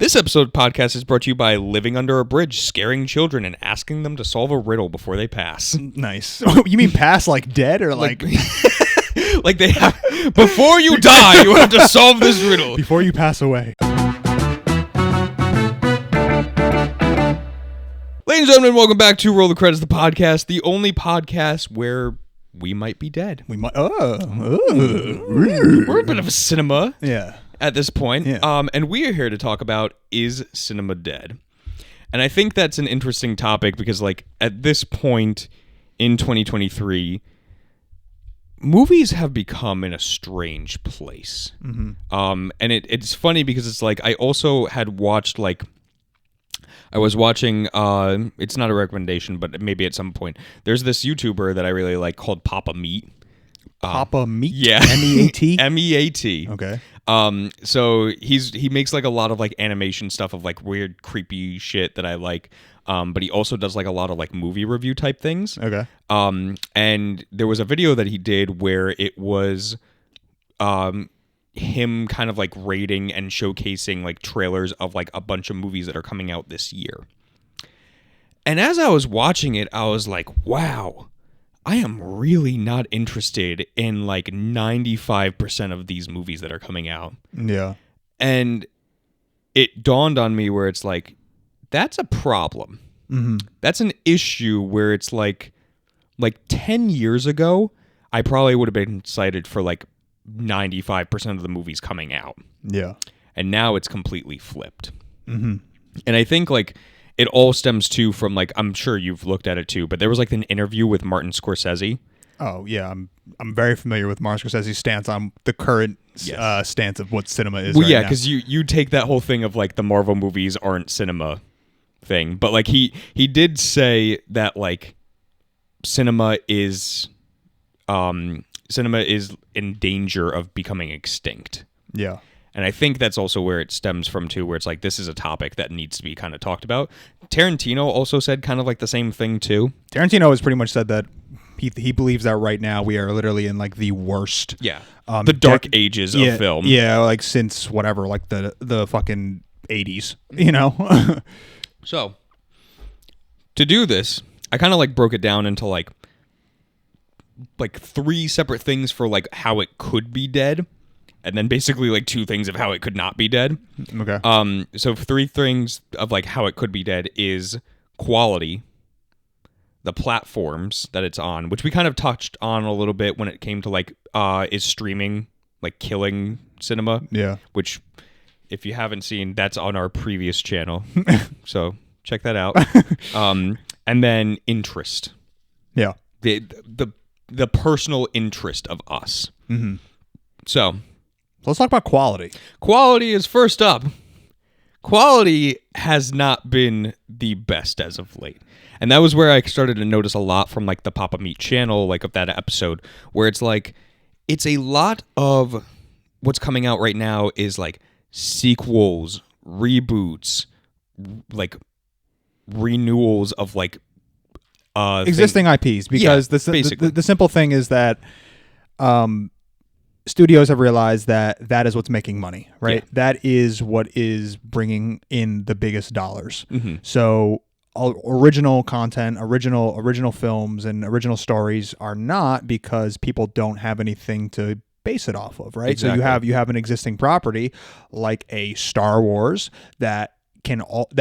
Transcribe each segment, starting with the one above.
This episode podcast is brought to you by living under a bridge, scaring children, and asking them to solve a riddle before they pass. Nice. You mean pass like dead or like Like they have, before you die, you have to solve this riddle. before you pass away? Ladies and gentlemen, welcome back to Roll the Credits, the podcast, the only podcast where we might be dead. We might. We're a bit of a cinema Yeah. at this point. Yeah. And we are here to talk about, is cinema dead? And I think that's an interesting topic because, like, at this point in 2023, movies have become in a strange place. Mm-hmm. And it's funny because it's like, I also had watched, like, I was watching, it's not a recommendation, but maybe at some point, there's this YouTuber that I really like called Papa Meat. Papa Meat? Yeah. M-E-A-T? M-E-A-T. Okay. So he makes like a lot of like animation stuff of like weird, creepy shit that I like. But he also does like a lot of like movie review type things. Okay. And there was a video that he did where it was, him kind of like rating and showcasing like trailers of like a bunch of movies that are coming out this year. And as I was watching it, I was like, wow, I am really not interested in like 95% of these movies that are coming out. Yeah. And it dawned on me where it's like, that's a problem. Mm-hmm. That's an issue where it's like 10 years ago, I probably would have been excited for like 95% of the movies coming out. Yeah. And now it's completely flipped. Mm-hmm. And I think like it all stems too from like, I'm sure you've looked at it too, but there was like an interview with Martin Scorsese. Oh yeah, I'm very familiar with Martin Scorsese's stance on the current stance of what cinema is. Well, right yeah, now. because you take that whole thing of like the Marvel movies aren't cinema thing, but like he did say that like cinema is in danger of becoming extinct. Yeah. And I think that's also where it stems from too, where it's like this is a topic that needs to be kind of talked about. Tarantino also said kind of like the same thing too. Tarantino has pretty much said that he believes that right now we are literally in like the worst. Yeah. The dark ages yeah, of film. Yeah, like since whatever, like the fucking 80s, you know? So, to do this, I kind of like broke it down into like three separate things for like how it could be dead, and then basically like two things of how it could not be dead. Okay. So three things of like how it could be dead is quality, the platforms that it's on, which we kind of touched on a little bit when it came to like is streaming like killing cinema? Yeah. Which, if you haven't seen, that's on our previous channel. So check that out. And then interest. Yeah. The personal interest of us. Mm-hmm. So Let's talk about quality. quality is first up. Quality has not been the best as of late. And that was where I started to notice a lot from like the Papa Meat channel, like of that episode, where it's like, it's a lot of what's coming out right now is like sequels, reboots, like renewals of like Existing IPs, because basically. the simple thing is that studios have realized that is what's making money, right? Yeah. That is what is bringing in the biggest dollars. Mm-hmm. So original content, original films, and original stories are not, because people don't have anything to base it off of, right? Exactly. So you have an existing property like a Star Wars that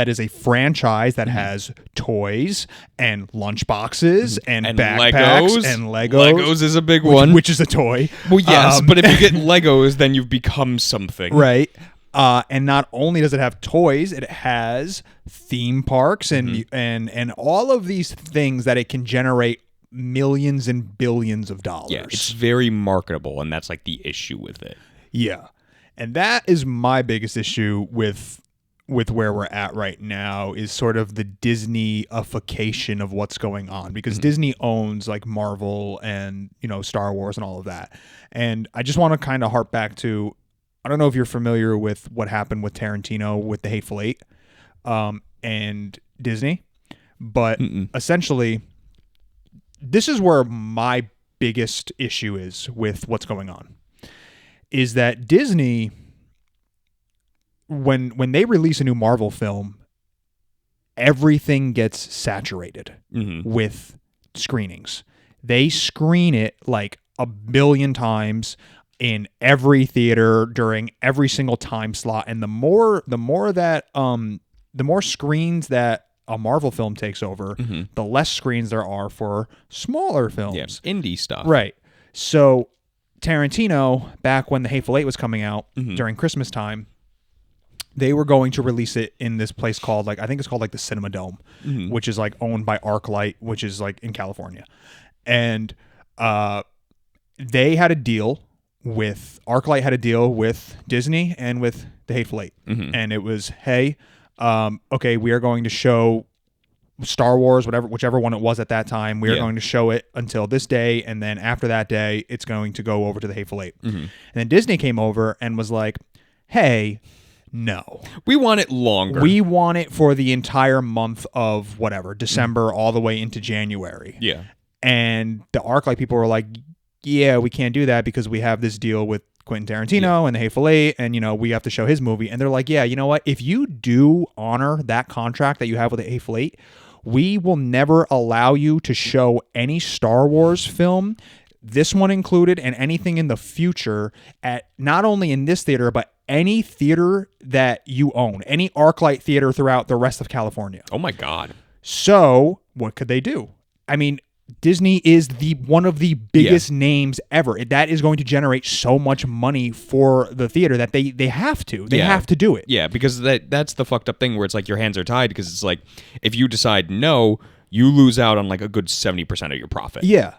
is a franchise that has toys and lunchboxes and backpacks and Legos. Legos is a big one. Which is a toy. Well, yes, but if you get Legos, then you've become something. Right. And not only does it have toys, it has theme parks and all of these things that it can generate millions and billions of dollars. Yeah, it's very marketable, and that's like the issue with it. Yeah. And that is my biggest issue with where we're at right now, is sort of the Disney-ification of what's going on, because Disney owns like Marvel and, you know, Star Wars and all of that. And I just want to kind of harp back to, I don't know if you're familiar with what happened with Tarantino with The Hateful Eight and Disney, but essentially this is where my biggest issue is with what's going on, is that Disney when they release a new Marvel film, everything gets saturated with screenings. They screen it like a billion times in every theater during every single time slot, and the more screens that a Marvel film takes over, the less screens there are for smaller films. Yeah, indie stuff. Right. So Tarantino, back when The Hateful Eight was coming out during Christmas time, they were going to release it in this place called, like, I think it's called like the Cinema Dome, which is like owned by ArcLight, which is like in California. And they had a deal with, ArcLight had a deal with Disney and with The Hateful Eight. And it was, hey, okay, we are going to show Star Wars, whichever one it was at that time. We are going to show it until this day, and then after that day, it's going to go over to The Hateful Eight. And then Disney came over and was like, hey, no. We want it longer. We want it for the entire month of whatever, December all the way into January. Yeah. And the ArcLight people were like, yeah, we can't do that because we have this deal with Quentin Tarantino and The Hateful Eight, and, you know, we have to show his movie. And they're like, yeah, you know what? If you do honor that contract that you have with The Hateful Eight, we will never allow you to show any Star Wars film, this one included, and anything in the future at not only in this theater, but any theater that you own, any ArcLight theater throughout the rest of California. Oh my God. So what could they do? I mean, Disney is one of the biggest names ever. That is going to generate so much money for the theater that they have to. They have to do it. Yeah, because that's the fucked up thing where it's like your hands are tied, because it's like if you decide no, you lose out on like a good 70% of your profit. Yeah.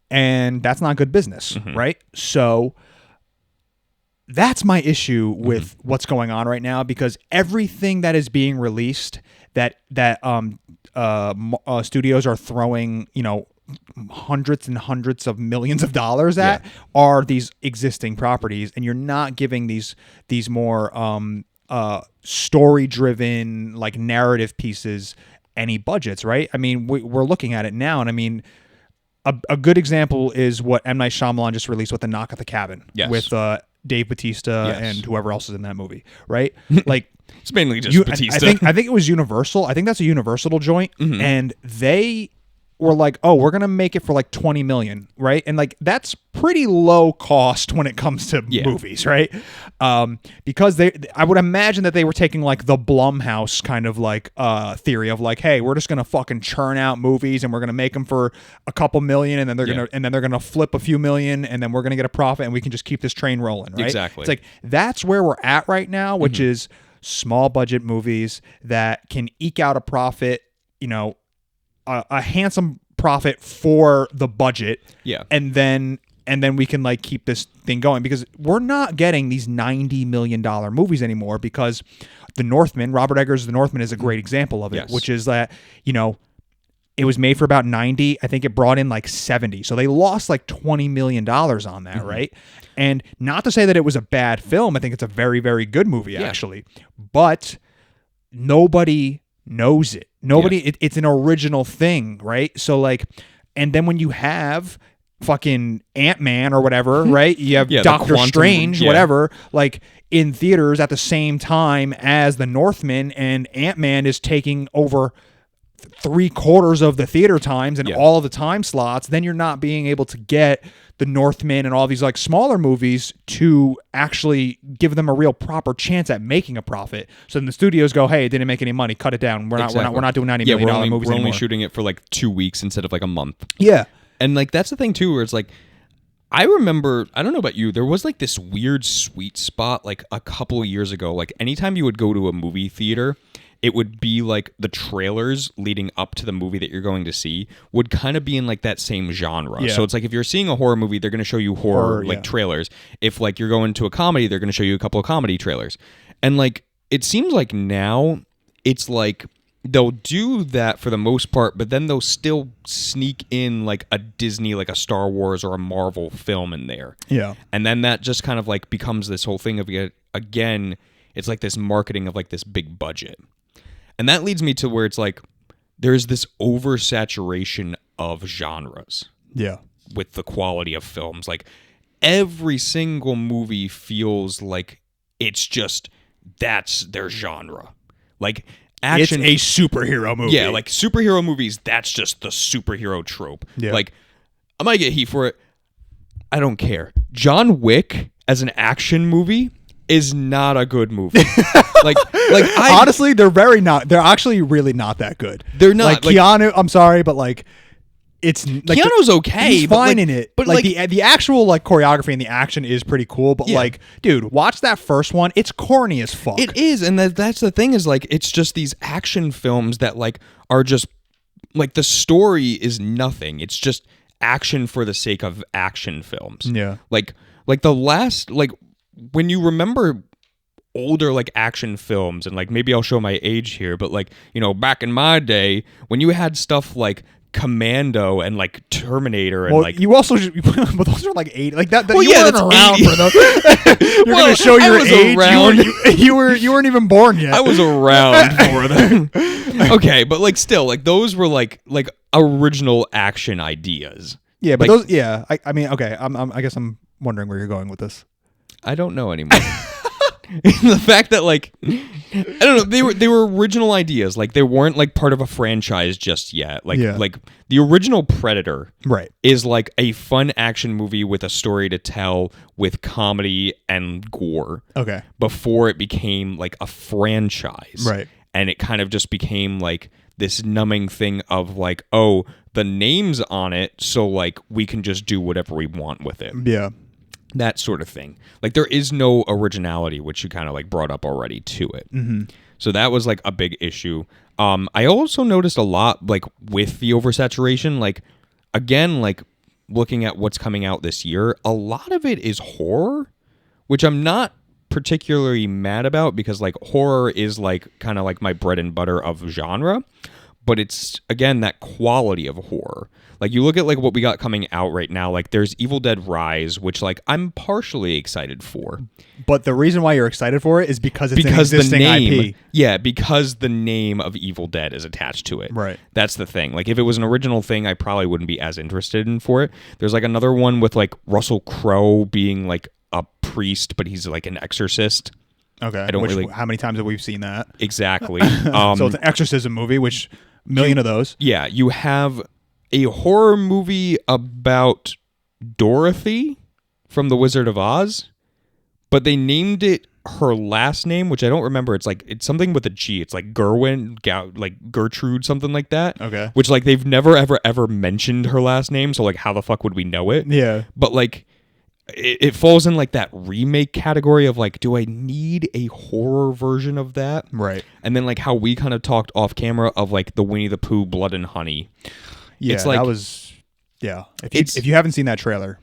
And that's not good business, right? So that's my issue with what's going on right now, because everything that is being released that studios are throwing, you know, hundreds and hundreds of millions of dollars at are these existing properties, and you're not giving these more story driven, like, narrative pieces any budgets, right? I mean, we're looking at it now, and I mean, a good example is what M. Night Shyamalan just released with The Knock at the Cabin with Dave Bautista and whoever else is in that movie, right? Like, it's mainly just Bautista. I think it was Universal. I think that's a Universal joint, and they were like, "Oh, we're gonna make it for like $20 million," right? And like that's pretty low cost when it comes to movies, right? Because I would imagine that they were taking like the Blumhouse kind of like theory of like, "Hey, we're just gonna fucking churn out movies and we're gonna make them for a couple million, and then they're gonna flip a few million, and then we're gonna get a profit, and we can just keep this train rolling," right? Exactly. It's like that's where we're at right now, which is small budget movies that can eke out a profit, you know, a handsome profit for the budget. Yeah. And then we can like keep this thing going, because we're not getting these $90 million movies anymore, because The Northman, Robert Eggers' The Northman is a great example of it, which is that, you know, it was made for about 90. I think it brought in like 70. So they lost like $20 million on that, right? And not to say that it was a bad film. I think it's a very, very good movie, actually. But nobody knows it. It's an original thing, right? So like, and then when you have fucking Ant-Man or whatever, right? You have Doctor Strange, whatever, like in theaters at the same time as The Northman, and Ant-Man is taking over 3/4 of the theater times and all of the time slots, then you're not being able to get The Northman and all these like smaller movies to actually give them a real proper chance at making a profit. So then the studios go, "Hey, it didn't make any money. Cut it down. We're not doing $90 million movies we're anymore. only shooting it for like 2 weeks instead of like a month." Yeah. And like that's the thing too, where it's like, I remember, I don't know about you, there was like this weird sweet spot like a couple of years ago. Like anytime you would go to a movie theater, it would be like the trailers leading up to the movie that you're going to see would kind of be in like that same genre. Yeah. So it's like if you're seeing a horror movie, they're going to show you horror like trailers. If like you're going to a comedy, they're going to show you a couple of comedy trailers. And like it seems like now it's like they'll do that for the most part, but then they'll still sneak in like a Disney, like a Star Wars or a Marvel film in there. Yeah. And then that just kind of like becomes this whole thing of, again, it's like this marketing of like this big budget. And that leads me to where it's like there's this oversaturation of genres. Yeah. With the quality of films. Like every single movie feels like it's just that's their genre. Like action, It's a superhero movie. yeah, like superhero movies. That's just the superhero trope. Yeah. Like I might get heat for it. I don't care. John Wick as an action movie is not a good movie. like I honestly, they're actually really not that good. They're not, like like- Keanu. I'm sorry, but like it's like Keanu's okay. He's but, fine like- in it, but like like the actual like choreography and the action is pretty cool. But Yeah. like, dude, watch that first one. It's corny as fuck. it is, and that's the thing is like it's just these action films that like are just like the story is nothing. It's just action for the sake of action films. Yeah. Like the last like when you remember older like action films, and like maybe I'll show my age here, but like, you know, back in my day when you had stuff like Commando and like Terminator and Well, like you also, but those are like 80, like that. Well, you yeah, weren't that's around 80. for those. You're Well, gonna show I your was age. around. You weren't even born yet. I was around for them. Okay, but like still like those were like original action ideas. yeah, but like- those. Yeah, I mean, okay. I guess I'm wondering where you're going with this. I don't know anymore. The fact that like I don't know, they were original ideas. Like they weren't like part of a franchise just yet. Like Yeah. like the original Predator Right. is like a fun action movie with a story to tell with comedy and gore Okay. before it became like a franchise. Right. And it kind of just became like this numbing thing of like, oh, the name's on it, so like we can just do whatever we want with it. Yeah. That sort of thing. Like there is no originality, which you kind of like brought up already to it. Mm-hmm. So that was like a big issue. I also noticed a lot like with the oversaturation, like again, like looking at what's coming out this year, a lot of it is horror, which I'm not particularly mad about because like horror is like kind of like my bread and butter of genre, but it's again that quality of horror. Like you look at like what we got coming out right now, like there's Evil Dead Rise, which like I'm partially excited for But the reason why you're excited for it is because it's because an the existing name, IP. yeah, because the name of Evil Dead is attached to it. Right. That's the thing. Like if it was an original thing, I probably wouldn't be as interested in for it. There's like another one with like Russell Crowe being like a priest, but he's like an exorcist. Okay. I don't really- How many times have we seen that? Exactly. So it's an exorcism movie, which a million of those. Yeah, you have a horror movie about Dorothy from The Wizard of Oz, but they named it her last name, which I don't remember. It's something with a G. It's like Gerwin, like Gertrude, something like that. Okay. Which like they've never ever mentioned her last name, so like how the fuck would we know it? Yeah. But like it falls in like that remake category of like, do I need a horror version of that? Right. And then like how we kind of talked off camera of like the Winnie the Pooh Blood and Honey. Yeah. It's like- that was. Yeah. It's- If you haven't seen that trailer,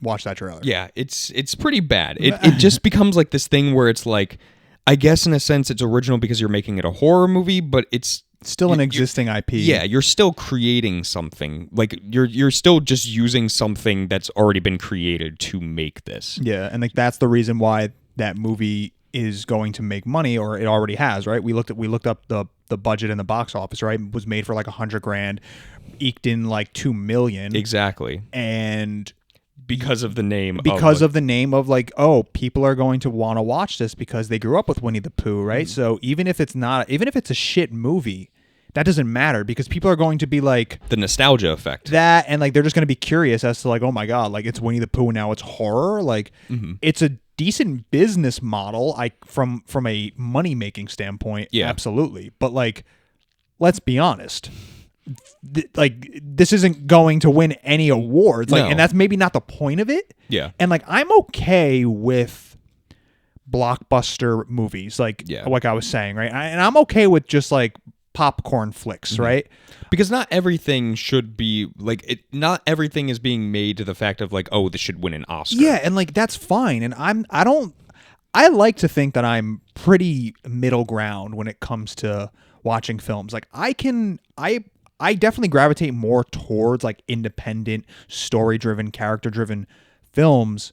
watch that trailer. Yeah, it's pretty bad. It just becomes like this thing where it's like, I guess in a sense it's original because you're making it a horror movie, but it's Still an you- existing IP. yeah, you're still creating something. Like you're still just using something that's already been created to make this. Yeah, and like that's the reason why that movie is going to make money, or it already has, right? We looked up the budget in the box office, right? It was made for like $100,000, eked in like $2 million, Exactly. and Because of the name. because of the name of like, oh, people are going to want to watch this because they grew up with Winnie the Pooh, right? So even if it's a shit movie, that doesn't matter because people are going to be like the nostalgia effect. that, and like they're just going to be curious as to like, oh my god, like it's Winnie the Pooh and now it's horror. Like it's a decent business model, from a money making standpoint. Yeah. Absolutely. But like, let's be honest. Like this isn't going to win any awards. Like, No. and that's maybe not the point of it. Yeah. And like I'm okay with blockbuster movies, like Yeah. like I was saying, right? And I'm okay with just like popcorn flicks, right? Because not everything should be like it. Not everything is being made to the fact of like, oh, this should win an Oscar. Yeah, and like that's fine. And I like to think that I'm pretty middle ground when it comes to watching films. Like I definitely gravitate more towards like independent, story-driven, character-driven films.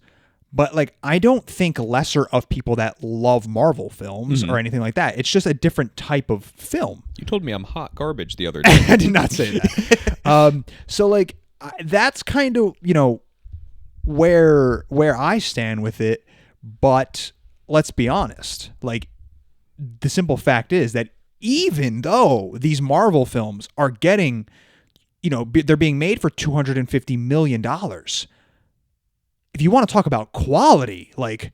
But like I don't think lesser of people that love Marvel films or anything like that. It's just a different type of film. You told me I'm hot garbage the other day. I did not say that. So like that's kind of, where I stand with it. But let's be honest, like the simple fact is that even though these Marvel films are getting, they're being made for $250 million. If you want to talk about quality, like,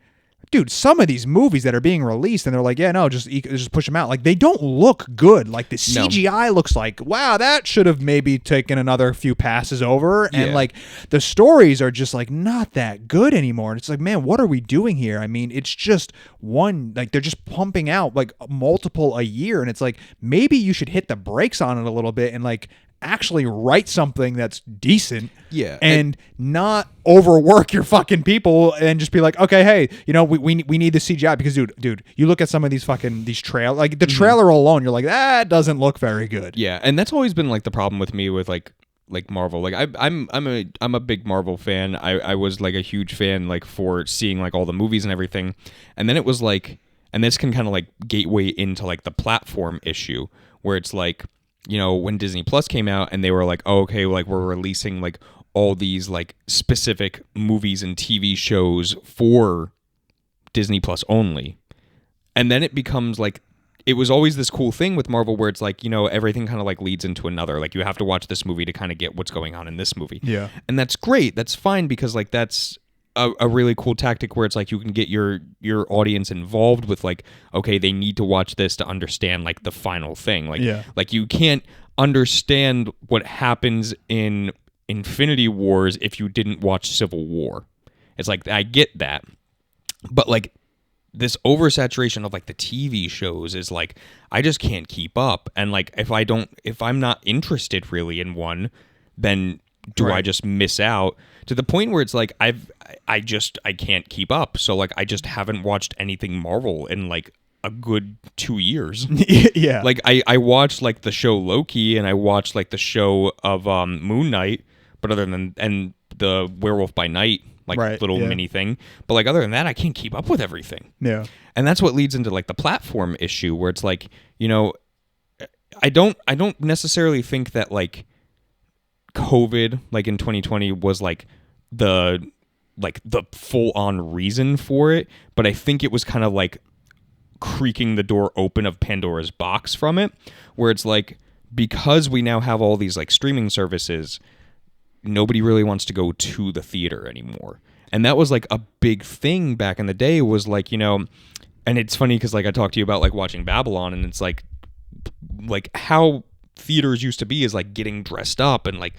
dude, some of these movies that are being released and they're like, yeah, no, just push them out. Like, they don't look good. Like, the CGI looks like, wow, that should have maybe taken another few passes over. And like, the stories are just like not that good anymore. And it's like, man, what are we doing here? I mean, it's just like they're just pumping out like multiple a year. And it's like, maybe you should hit the brakes on it a little bit and like actually write something that's decent, and not overwork your fucking people and just be like, okay, hey, we need the CGI because dude, you look at some of these trailers, like the trailer alone, you're like, that doesn't look very good. Yeah, and that's always been like the problem with me with like Marvel. Like I'm a big Marvel fan. I was like a huge fan like for seeing like all the movies and everything, and then it was like, and this can kind of like gateway into like the platform issue where it's like, when Disney Plus came out and they were like, oh, okay, like we're releasing like all these like specific movies and TV shows for Disney Plus only. And then it becomes like, it was always this cool thing with Marvel where it's like, everything kind of like leads into another. Like you have to watch this movie to kind of get what's going on in this movie. Yeah. And that's great. That's fine because like that's a really cool tactic where it's like you can get your audience involved with like, okay, they need to watch this to understand like the final thing. Like, like you can't understand what happens in Infinity Wars if you didn't watch Civil War. It's like, I get that. But like this oversaturation of like the TV shows is like, I just can't keep up. And like, if I'm not interested really in one, then do I just miss out to the point where it's like I can't keep up. So like I just haven't watched anything Marvel in like a good 2 years. Yeah. Like I watched like the show Loki and I watched like the show of Moon Knight, but other than and the Werewolf by Night like little mini thing. But like other than that, I can't keep up with everything. Yeah. And that's what leads into like the platform issue where it's like, I don't necessarily think that like COVID like in 2020 was like the full on reason for it, but I think it was kind of like creaking the door open of Pandora's box from it, where it's like, because we now have all these like streaming services, nobody really wants to go to the theater anymore. And that was like a big thing back in the day, was like, and it's funny because like I talked to you about like watching Babylon, and it's like how theaters used to be is like getting dressed up and like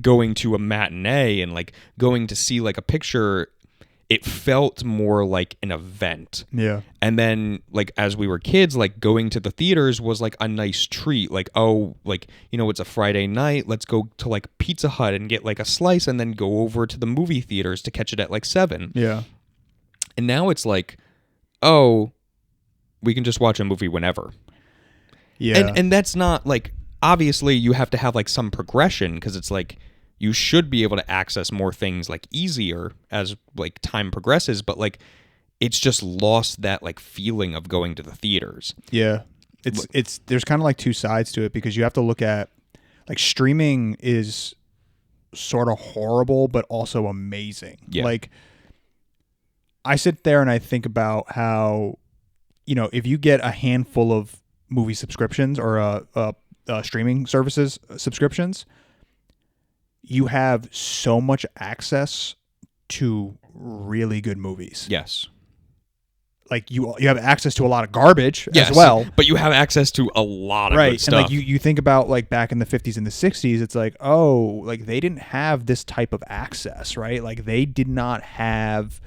going to a matinee and like going to see like a picture. It felt more like an event. Yeah. And then like as we were kids, like going to the theaters was like a nice treat. Like, oh, like, it's a Friday night, let's go to like Pizza Hut and get like a slice and then go over to the movie theaters to catch it at like 7. Yeah. And now it's like, oh, we can just watch a movie whenever. Yeah. And that's not like, obviously you have to have like some progression, because it's like you should be able to access more things like easier as like time progresses, but like it's just lost that like feeling of going to the theaters. Yeah. It's there's kind of like two sides to it, because you have to look at like streaming is sort of horrible but also amazing. Yeah. Like I sit there and I think about how, if you get a handful of movie subscriptions or streaming services subscriptions, you have so much access to really good movies. Yes. Like you have access to a lot of garbage as well. But you have access to a lot of good stuff. And like you think about like back in the 50s and the 60s, it's like, oh, like they didn't have this type of access, right? Like they did not have,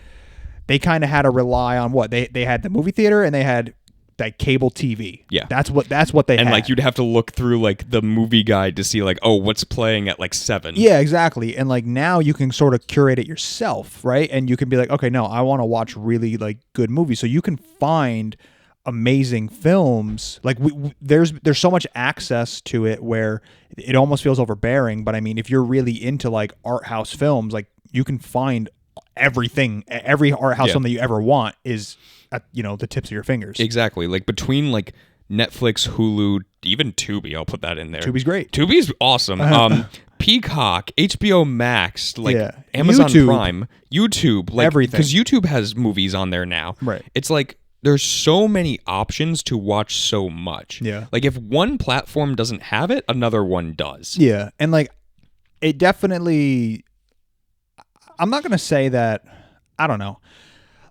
they kind of had to rely on what? They had the movie theater and they had like cable TV. Yeah. That's what they had. And like you'd have to look through like the movie guide to see like, oh, what's playing at like 7. Yeah, exactly. And like now you can sort of curate it yourself, right? And you can be like, okay, no, I want to watch really like good movies. So you can find amazing films. Like there's so much access to it where it almost feels overbearing. But I mean, if you're really into like art house films, like you can find everything, every art house film that you ever want is at, the tips of your fingers. Exactly. Like between like Netflix, Hulu, even Tubi, I'll put that in there. Tubi's great. Tubi's awesome. Peacock, HBO Max, like Amazon YouTube. Prime, YouTube, like everything. Because YouTube has movies on there now. Right. It's like there's so many options to watch so much. Yeah. Like if one platform doesn't have it, another one does. Yeah. And like it definitely, I'm not going to say that, I don't know.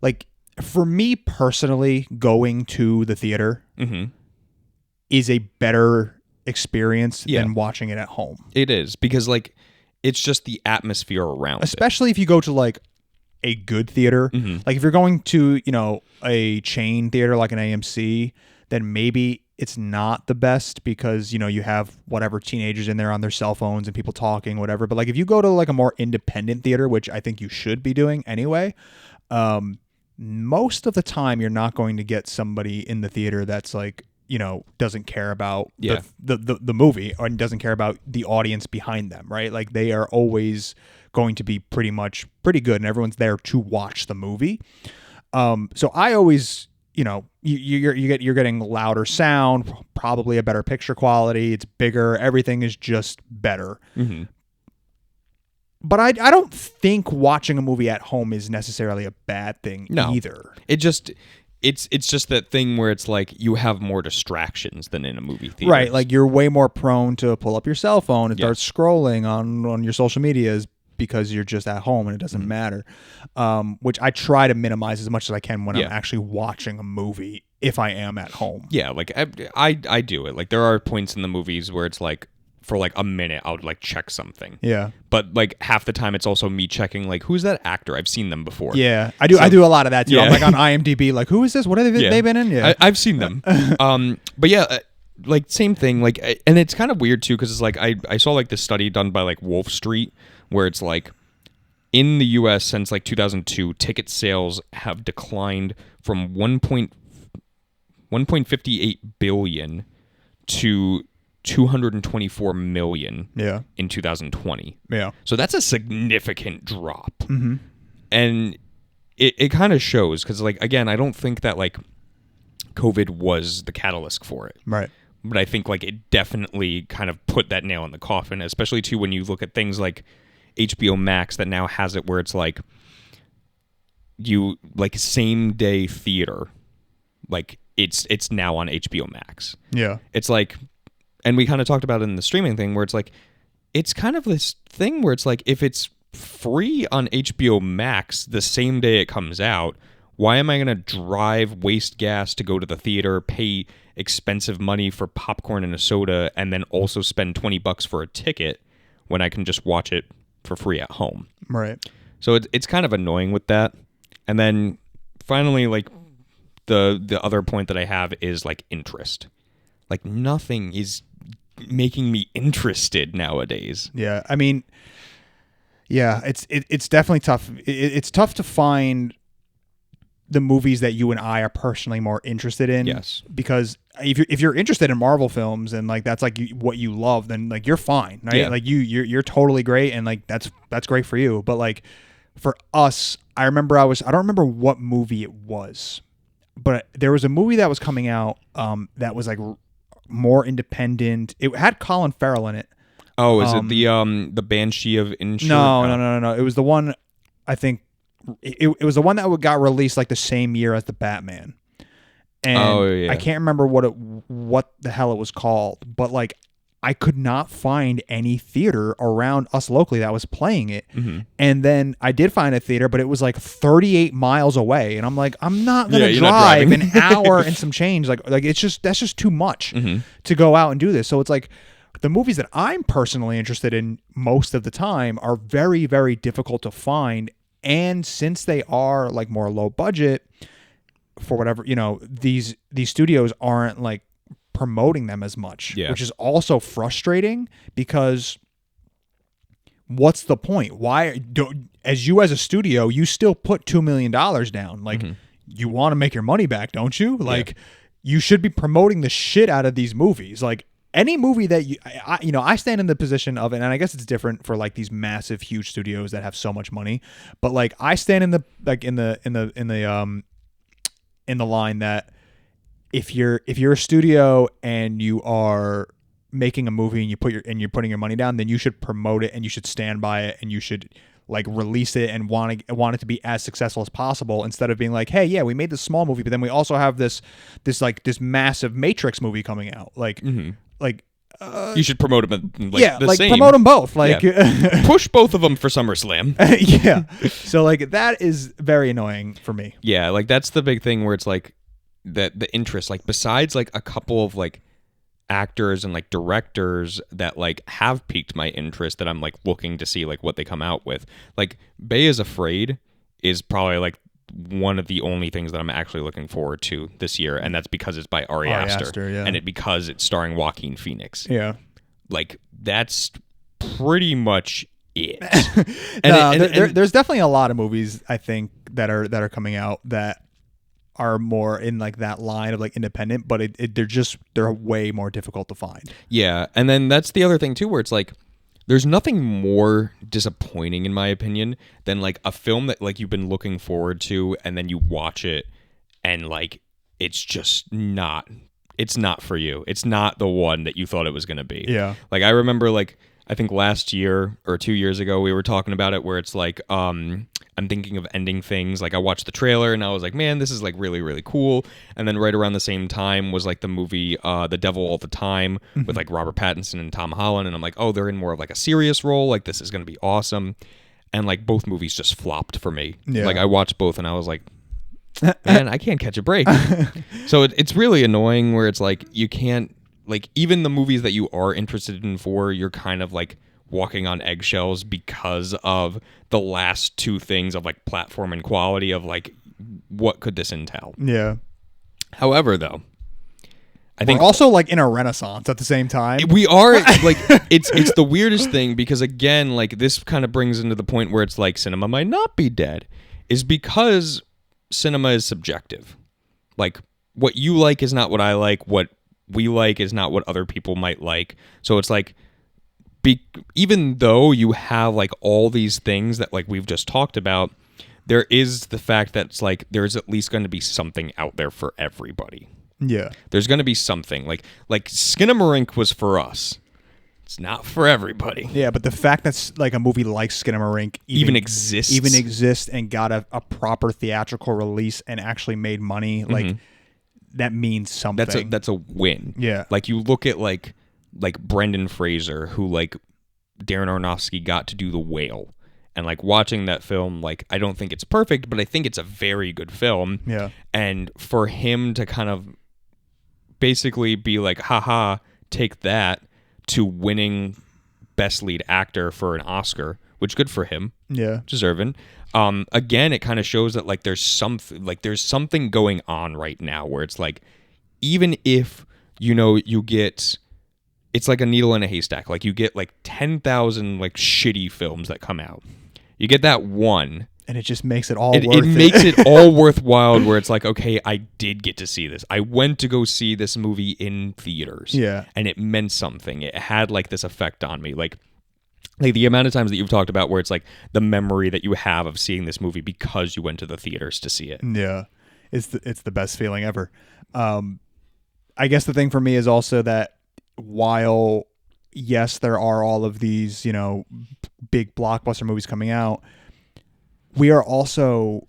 Like for me personally, going to the theater is a better experience than watching it at home. It is, because like it's just the atmosphere around Especially if you go to like a good theater. Like if you're going to, a chain theater like an AMC, then maybe it's not the best because, you have whatever teenagers in there on their cell phones and people talking, whatever. But like if you go to like a more independent theater, which I think you should be doing anyway, most of the time you're not going to get somebody in the theater that's like, doesn't care about the movie and doesn't care about the audience behind them, right? Like they are always going to be pretty good, and everyone's there to watch the movie. So I always, you're getting louder sound, probably a better picture quality. It's bigger. Everything is just better. But I don't think watching a movie at home is necessarily a bad thing either. It's just that thing where it's like you have more distractions than in a movie theater. Right, like you're way more prone to pull up your cell phone and start scrolling on your social medias because you're just at home and it doesn't matter. Which I try to minimize as much as I can when I'm actually watching a movie if I am at home. Yeah, like I do it. Like there are points in the movies where it's like for like a minute I would like check something. Yeah. But like half the time it's also me checking like who's that actor? I've seen them before. Yeah. I do a lot of that too. Yeah. I'm like on IMDb like who is this? What have they been in? Yeah. I've seen them. But yeah, like same thing, like, and it's kind of weird too because it's like I saw like this study done by like Wolf Street where it's like in the US since like 2002 ticket sales have declined from 1.58 billion to 224 million in 2020. Yeah. So that's a significant drop. And it kind of shows because like again I don't think that like COVID was the catalyst for it. Right. But I think like it definitely kind of put that nail in the coffin, especially too when you look at things like HBO Max that now has it where it's like you like same day theater, like it's now on HBO Max. Yeah. It's like, and we kind of talked about it in the streaming thing where it's like it's kind of this thing where it's like if it's free on HBO Max the same day it comes out, why am I going to drive, waste gas to go to the theater, pay expensive money for popcorn and a soda, and then also spend $20 for a ticket when I can just watch it for free at home? Right. So it's kind of annoying with that. And then finally, like the other point that I have is like interest. Like nothing is making me interested nowadays. Yeah. I mean, yeah, it's definitely tough. It's tough to find the movies that you and I are personally more interested in. Yes. Because if you're interested in Marvel films and like that's like what you love, then like you're fine, right? Yeah. Like you're totally great and like that's great for you. But like for us, I don't remember what movie it was, but there was a movie that was coming out that was like more independent. It had Colin Farrell in it. Oh, is it the Banshee of Inisherin? No. It was the one, I think, it was the one that got released like the same year as the Batman. And I can't remember what the hell it was called, but like I could not find any theater around us locally that was playing it. And then I did find a theater, but it was like 38 miles away. And I'm like, I'm not going to drive an hour and some change. Like that's just too much to go out and do this. So it's like the movies that I'm personally interested in most of the time are very, very difficult to find. And since they are like more low budget for whatever, these studios aren't like promoting them as much, which is also frustrating because what's the point? Why as a studio, you still put $2 million down. Like you want to make your money back, don't you? Like you should be promoting the shit out of these movies. Like any movie that I stand in the position of, and I guess it's different for like these massive, huge studios that have so much money, but like I stand in the line that if you're a studio and you are making a movie and you're putting your money down, then you should promote it and you should stand by it and you should like release it and want it to be as successful as possible, instead of being like, hey, yeah, we made this small movie, but then we also have this massive Matrix movie coming out. Like You should promote them the same. promote them both. Like Push both of them for SummerSlam. yeah. So like that is very annoying for me. Yeah, like that's the big thing where it's like the interest, like besides like a couple of like actors and like directors that like have piqued my interest that I'm like looking to see like what they come out with. Like Bay is Afraid is probably like one of the only things that I'm actually looking forward to this year, and that's because it's by Ari Aster, yeah. and because it's starring Joaquin Phoenix. Yeah. Like that's pretty much it. There's definitely a lot of movies I think that are coming out that are more in like that line of like independent, but they're way more difficult to find. Yeah, and then that's the other thing too, where it's like there's nothing more disappointing in my opinion than like a film that like you've been looking forward to and then you watch it and like it's not for you. It's not the one that you thought it was going to be. Yeah. Like I remember like I think last year or 2 years ago we were talking about it where it's like I'm thinking of Ending Things. Like I watched the trailer and I was like, man, this is like really, really cool. And then right around the same time was like the movie The Devil All the Time with like Robert Pattinson and Tom Holland. And I'm like, oh, they're in more of like a serious role. Like this is going to be awesome. And like both movies just flopped for me. Yeah. Like I watched both and I was like, man, I can't catch a break. So it's really annoying where it's like you can't, like even the movies that you are interested in you're kind of like walking on eggshells because of the last two things of like platform and quality of like what could this entail. Yeah. However, though, I think we're also like in a renaissance at the same time. We are like it's the weirdest thing because again, like this kind of brings into the point where it's like cinema might not be dead, is because cinema is subjective. Like what you like is not what I like. What we like is not what other people might like. So it's like even though you have like all these things that like we've just talked about, there is the fact that it's like there's at least going to be something out there for everybody. Yeah. There's going to be something like Skinamarink was for us. It's not for everybody. Yeah, but the fact that like a movie like Skinamarink even exists and got a proper theatrical release and actually made money, like that means something. That's a win. Yeah. Like you look at like Brendan Fraser, who like Darren Aronofsky got to do The Whale, and like watching that film, like I don't think it's perfect, but I think it's a very good film. Yeah. And for him to kind of basically be like, haha, take that, to winning Best Lead Actor for an Oscar, which good for him. Yeah. Deserving. Again, it kind of shows that like there's something going on right now where it's like, even if you get, it's like a needle in a haystack. Like you get like 10,000 like shitty films that come out. You get that one, and it just makes it all worth it. It makes it all worthwhile. Where it's like, okay, I did get to see this. I went to go see this movie in theaters. Yeah, and it meant something. It had like this effect on me. Like the amount of times that you've talked about where it's like the memory that you have of seeing this movie because you went to the theaters to see it. Yeah, it's the best feeling ever. I guess the thing for me is also that while yes, there are all of these, big blockbuster movies coming out, we are also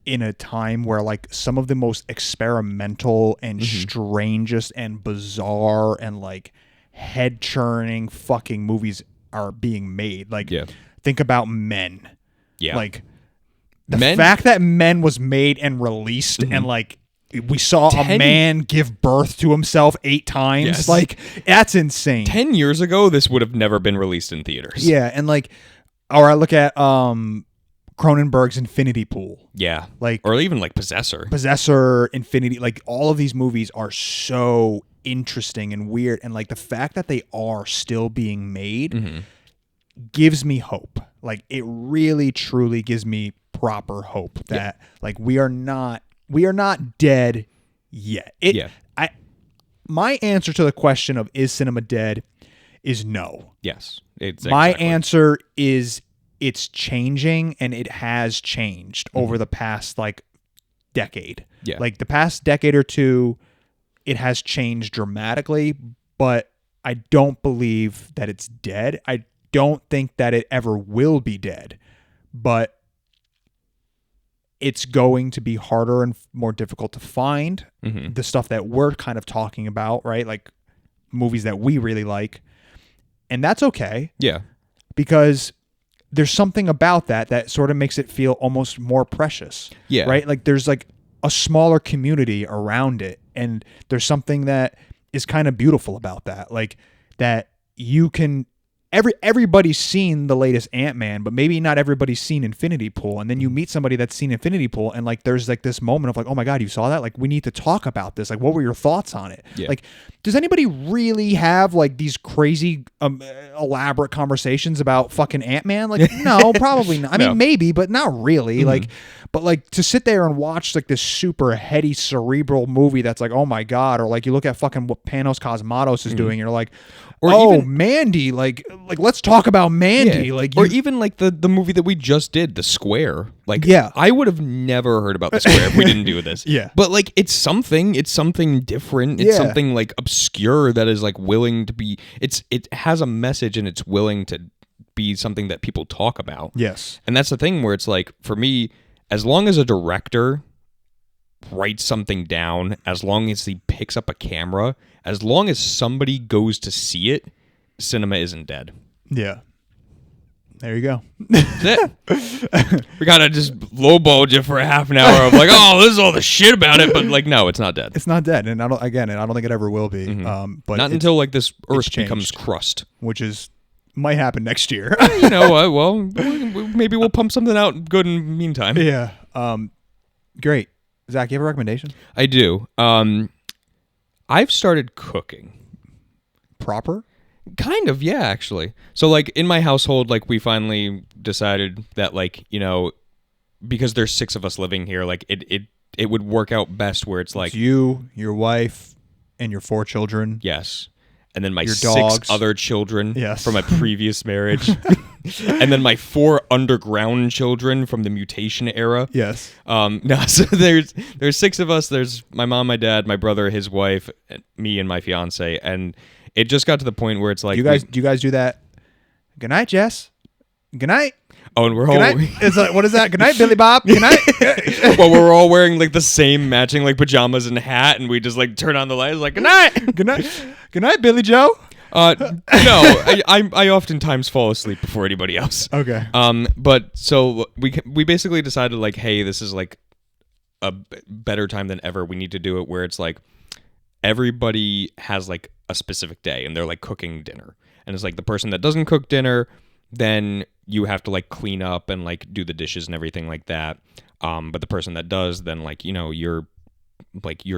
in a time where like some of the most experimental and strangest and bizarre and like head churning fucking movies are being made. Like think about Men. Yeah. Like the fact that Men was made and released and like we saw a man give birth to himself 8 times. Yes. Like that's insane. 10 years ago, this would have never been released in theaters. Yeah. And like, or I look at Cronenberg's Infinity Pool. Yeah. Like, or even like Possessor, Infinity, like all of these movies are so interesting and weird. And like the fact that they are still being made gives me hope. Like it really, truly gives me proper hope that like we are not dead yet. My answer to the question of is cinema dead is no. Yes. My answer is it's changing, and it has changed over the past like decade. Yeah. Like the past decade or two, it has changed dramatically, but I don't believe that it's dead. don't think that it ever will be dead, but it's going to be harder and more difficult to find the stuff that we're kind of talking about, right? Like movies that we really like. And that's okay. Yeah. Because there's something about that sort of makes it feel almost more precious. Yeah. Right? Like there's like a smaller community around it. And there's something that is kind of beautiful about that. Like that you can everybody's seen the latest Ant-Man, but maybe not everybody's seen Infinity Pool. And then you meet somebody that's seen Infinity Pool, and like there's like this moment of like, oh my God, you saw that? Like we need to talk about this. Like what were your thoughts on it? Yeah. Like, does anybody really have like these crazy elaborate conversations about fucking Ant-Man? Like no, probably not. I mean, maybe, but not really. Like, but like to sit there and watch like this super heady cerebral movie that's like, oh my God, or like you look at fucking what Panos Cosmatos is doing, you're like, or even Mandy, like let's talk about Mandy, like or even like the movie that we just did, The Square. Like, I would have never heard about The Square if we didn't do this. Yeah, but like it's something different. It's something like obscure that is like willing to be. It has a message and it's willing to be something that people talk about. Yes, and that's the thing where it's like for me, as long as a director writes something down, as long as he picks up a camera, as long as somebody goes to see it, cinema isn't dead. Yeah. There you go. That's it. We gotta just lowball you for a half an hour of like, oh, this is all the shit about it, but like, no, it's not dead. It's not dead, and I don't think it ever will be. But not until like this Earth becomes crust, which is might happen next year. You know, well, maybe we'll pump something out good in the meantime. Yeah. Great. Zach, you have a recommendation? I do. I've started cooking. Proper? Kind of, yeah, actually. So, like, in my household, like, we finally decided that, like, you know, because there's 6 of us living here, like, it would work out best where it's like... It's you, your wife, and your 4 children. Yes. And then my your 6 dogs. other children from my previous marriage. And then my 4 underground children from the mutation era. Yes. No, so there's 6 of us. There's my mom, my dad, my brother, his wife, me, and my fiance. And it just got to the point where it's like, do you guys do that? Good night, Jess. Good night. Oh, and we're all... It's like, what is that? Good night, Billy Bob. Good night. Well, we're all wearing like the same matching like pajamas and hat, and we just like turn on the lights like, good night. Good night. Good night, Billy Joe. No, I oftentimes fall asleep before anybody else. Okay. But so we basically decided like, hey, this is like a better time than ever. We need to do it where it's like everybody has like a specific day and they're like cooking dinner, and it's like the person that doesn't cook dinner, then you have to like clean up and like do the dishes and everything like that. But the person that does, then like, you know, you're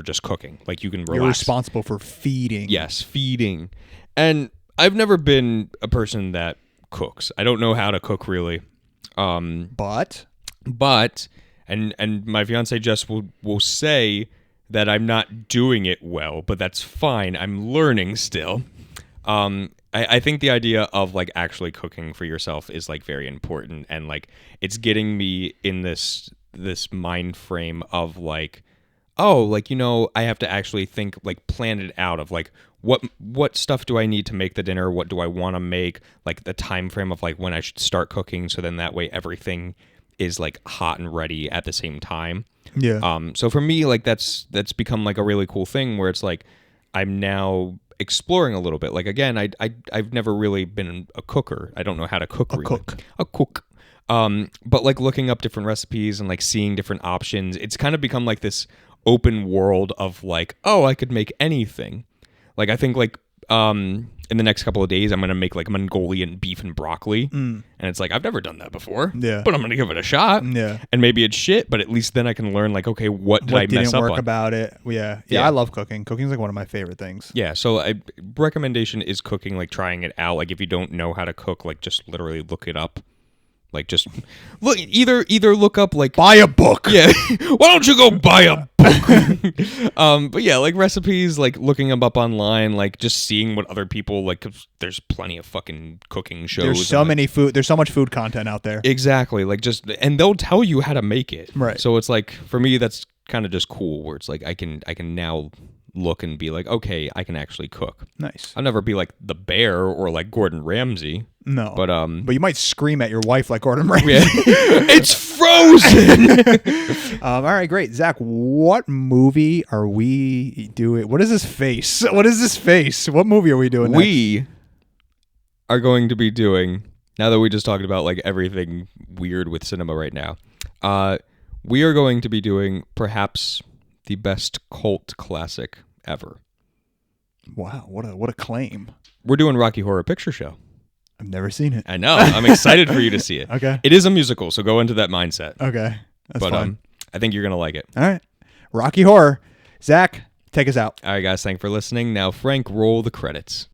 just cooking. Like you can relax. You're responsible for feeding. Yes, feeding. And I've never been a person that cooks. I don't know how to cook really. But and my fiance Jess will say that I'm not doing it well, but that's fine. I'm learning still. I think the idea of like actually cooking for yourself is like very important, and like it's getting me in this mind frame of like, oh, like, you know, I have to actually think, like, plan it out of like what stuff do I need to make the dinner, what do I want to make, like the time frame of like when I should start cooking, so then that way everything is like hot and ready at the same time. Yeah. So for me, like that's become like a really cool thing where it's like I'm now exploring a little bit. Like again, I've never really been a cooker. I don't know how to cook. A cook. But like looking up different recipes and like seeing different options, it's kind of become like this open world of like, oh, I could make anything. Like I think like in the next couple of days, I'm gonna make like Mongolian beef and broccoli, and it's like I've never done that before. Yeah, but I'm gonna give it a shot. Yeah, and maybe it's shit, but at least then I can learn like, okay, what did I mess up on? What didn't work about it? Yeah. I love cooking. Cooking's like one of my favorite things. Yeah, so recommendation is cooking, like trying it out. Like if you don't know how to cook, like just literally look it up. Like just look, either look up like buy a book. Yeah, why don't you go buy a book? But yeah, like recipes, like looking them up online, like just seeing what other people like. 'Cause there's plenty of fucking cooking shows. There's so many food. There's so much food content out there. Exactly, like just and they'll tell you how to make it. Right. So it's like for me, that's kind of just cool. Where it's like I can now look and be like, okay, I can actually cook. Nice. I'll never be like the Bear or like Gordon Ramsay. No. But you might scream at your wife like Gordon Ramsay. yeah. It's frozen. All right, great. Zach, what movie are we doing? What is this face? What is this face? What movie are we doing next? We are going to be doing, now that we just talked about like everything weird with cinema right now, we are going to be doing perhaps the best cult classic ever. Wow, what a claim. We're doing Rocky Horror Picture Show. I've never seen it. I know. I'm excited for you to see it. Okay. It is a musical, so go into that mindset. Okay. That's But fine. I think you're going to like it. All right. Rocky Horror. Zach, take us out. All right, guys. Thanks for listening. Now, Frank, roll the credits.